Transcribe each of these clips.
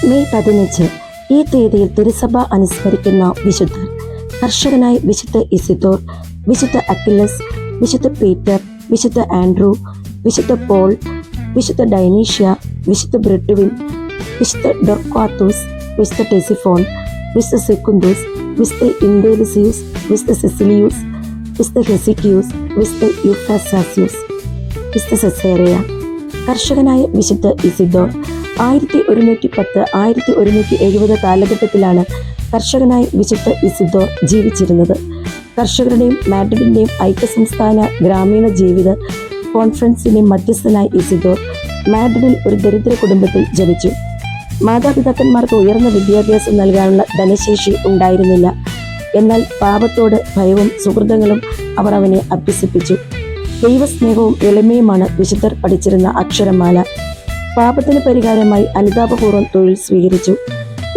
May 15 ഈ തീയതിയിൽ തിരുസഭ അനുസ്മരിക്കുന്ന വിശുദ്ധർ: കർഷകനായ വിശുദ്ധ ഇസിദോർ, വിശുദ്ധ അക്കിലസ്, വിശുദ്ധ പീറ്റർ, വിശുദ്ധ ആൻഡ്രൂ, വിശുദ്ധ പോൾ, വിശുദ്ധ ഡൈനീഷ്യ, വിശുദ്ധ ബ്രിട്ടുവിൻ, വിശുദ്ധ ഡൊർക്വാത്തൂസ്, വിശുദ്ധ ടെസിഫോൺ, വിശുദ്ധ സെക്കുന്തൂസ്, വിശുദ്ധ ഇൻഡേലിസിയൂസ്, വിശുദ്ധ സെസിലിയൂസ്, വിശുദ്ധ ഹെസിക്കിയൂസ്, വിശുദ്ധ യുഫാസാസ്യൂസ്, വിശുദ്ധ സെസേറിയ. കർഷകനായ വിശുദ്ധ ഇസിദോർ 1110-1170 കാലഘട്ടത്തിലാണ് കർഷകനായ വിശുദ്ധ ഇസിദോർ ജീവിച്ചിരുന്നത്. കർഷകരുടെയും മാഡ്രിഡിൻ്റെയും ഐക്യസംസ്ഥാന ഗ്രാമീണ ജീവിത കോൺഫറൻസിൻ്റെ മധ്യസ്ഥനായ ഇസിദോർ മാഡ്രിഡിൽ ഒരു ദരിദ്ര കുടുംബത്തിൽ ജനിച്ചു. മാതാപിതാക്കന്മാർക്ക് ഉയർന്ന വിദ്യാഭ്യാസം നൽകാനുള്ള ധനശേഷി ഉണ്ടായിരുന്നില്ല. എന്നാൽ പാപത്തോട് ഭയവും സുഹൃതങ്ങളും അവർ അവനെ അഭ്യസിപ്പിച്ചു. ദൈവസ്നേഹവും എളിമയുമാണ് വിശുദ്ധർ പഠിച്ചിരുന്ന അക്ഷരമാല. പാപത്തിന് പരിഹാരമായി അനുതാപപൂർവ്വം തൊഴിൽ സ്വീകരിച്ചു.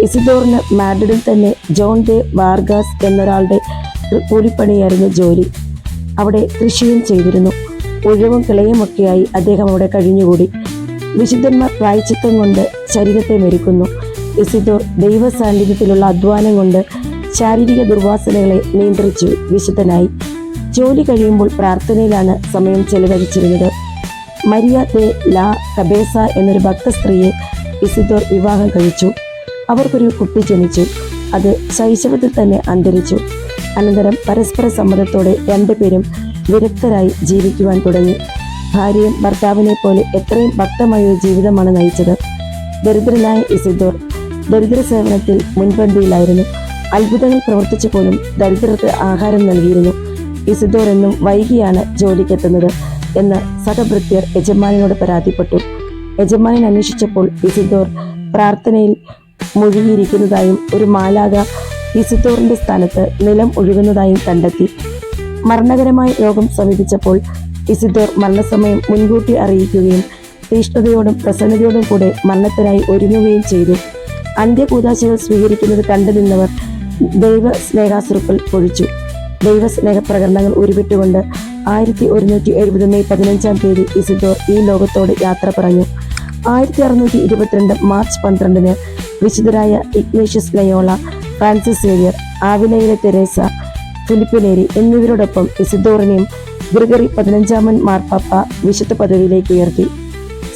ഇസിദോറിന് മാഡ്രിഡിൽ തന്നെ ജോൺ ദെ വാർഗാസ് എന്നൊരാളുടെ കൂലിപ്പണിയായിരുന്നു ജോലി. അവിടെ കൃഷിയും ചെയ്തിരുന്നു. ഉഴവും കിളയുമൊക്കെയായി അദ്ദേഹം അവിടെ കഴിഞ്ഞുകൂടി. വിശുദ്ധന്മാർ പ്രായശ്ചിത്തം കൊണ്ട് ശരീരത്തെ മെരുക്കുന്നു. ഇസിദോർ ദൈവ സാന്നിധ്യത്തിലുള്ള അധ്വാനം കൊണ്ട് ശാരീരിക ദുർവാസനകളെ നിയന്ത്രിച്ചു വിശുദ്ധനായി. ജോലി കഴിയുമ്പോൾ പ്രാർത്ഥനയിലാണ് സമയം ചെലവഴിച്ചിരുന്നത്. മരിയ ദെ ലാ കബേസ എന്നൊരു ഭക്ത സ്ത്രീയെ ഇസിദോർ വിവാഹം കഴിച്ചു. അവർക്കൊരു കുട്ടി ജനിച്ചു. അത് ശൈശവത്തിൽ തന്നെ അന്തരിച്ചു. അനന്തരം പരസ്പര സമ്മതത്തോടെ രണ്ടുപേരും വിരക്തരായി ജീവിക്കുവാൻ തുടങ്ങി. ഭാര്യയും ഭർത്താവിനെ പോലെ എത്രയും ഭക്തമായ ഒരു ജീവിതമാണ് നയിച്ചത്. ദരിദ്രനായ ഇസിദോർ ദരിദ്ര സേവനത്തിൽ മുൻപന്തിയിലായിരുന്നു. അത്ഭുതങ്ങൾ പ്രവർത്തിച്ചു പോലും ദരിദ്രർക്ക് ആഹാരം നൽകിയിരുന്നു. ഇസിദോർ എന്നും വൈകിയാണ് ജോലിക്കെത്തുന്നത് എന്ന് സഹഭൃത്യർ യജമാനോട് പരാതിപ്പെട്ടു. യജമാനൻ അന്വേഷിച്ചപ്പോൾ ഇസിദോർ പ്രാർത്ഥനയിൽ മുഴുകിയിരിക്കുന്നതായും ഒരു മാലാഖ ഇസിദോറിന്റെ സ്ഥാനത്ത് നിലം ഒഴുകുന്നതായും കണ്ടെത്തി. മരണകരമായ രോഗം സമീപിച്ചപ്പോൾ ഇസിദോർ മരണസമയം മുൻകൂട്ടി അറിയിക്കുകയും തീഷ്ണതയോടും പ്രസന്നതയോടും കൂടെ മരണത്തിനായി ഒരുങ്ങുകയും ചെയ്തു. അന്ത്യകൂദാശകൾ സ്വീകരിക്കുന്നത് കണ്ടു നിന്നവർ ദൈവ സ്നേഹാശ്രുക്കൾ പൊഴിച്ചു. ദൈവസ്നേഹ പ്രകടനങ്ങൾ ഉരുവിട്ടുകൊണ്ട് 1170 മെയ് 15 ഇസിദോർ ഈ ലോകത്തോട് യാത്ര പറഞ്ഞു. 1622 മാർച്ച് 12 വിശുദ്ധരായ ഇഗ്നേഷ്യസ് ലയോള, ഫ്രാൻസിസ് സേവ്യർ, ആവിലയിലെ തെരേസ, ഫിലിപ്പിനേരി എന്നിവരോടൊപ്പം ഇസിദോറിനെയും ഗ്രിഗറി 15 മാർപ്പാപ്പ വിശുദ്ധ പദവിയിലേക്ക് ഉയർത്തി.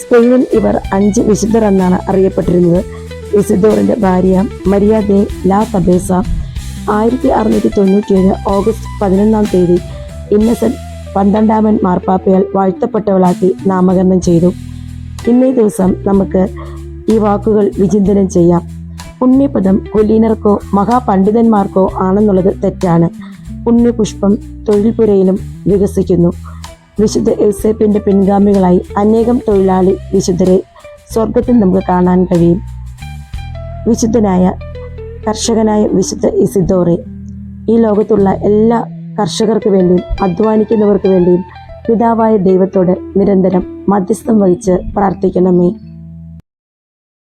സ്പെയിനിൽ ഇവർ 5 വിശുദ്ധർ എന്നാണ് അറിയപ്പെട്ടിരുന്നത്. ഇസിദോറിന്റെ ഭാര്യ മരിയ ദെ ലാ കബേസ 1697 ഓഗസ്റ്റ് 11 ഇന്നസെന്റ് 12 മാർപ്പാപ്പയാൽ വാഴ്ത്തപ്പെട്ടവളാക്കി നാമകരണം ചെയ്തു. ഇന്നേ ദിവസം നമുക്ക് ഈ വാക്കുകൾ വിചിന്തനം ചെയ്യാം. പുണ്യപദം കുലീനർക്കോ മഹാപണ്ഡിതന്മാർക്കോ ആണെന്നുള്ളത് തെറ്റാണ്. പുണ്യപുഷ്പം തൊഴിൽപുരയിലും വികസിക്കുന്നു. വിശുദ്ധ യൗസേപ്പിന്റെ പിൻഗാമികളായി അനേകം തൊഴിലാളി വിശുദ്ധരെ സ്വർഗത്തിൽ നമുക്ക് കാണാൻ കഴിയും. വിശുദ്ധനായ കർഷകനായ വിശുദ്ധ ഇസിദോറെ, ഈ ലോകത്തുള്ള എല്ലാ കർഷകർക്ക് വേണ്ടിയും അധ്വാനിക്കുന്നവർക്ക് വേണ്ടിയും പിതാവായ ദൈവത്തോട് നിരന്തരം മധ്യസ്ഥം വഹിച്ച് പ്രാർത്ഥിക്കണമേ.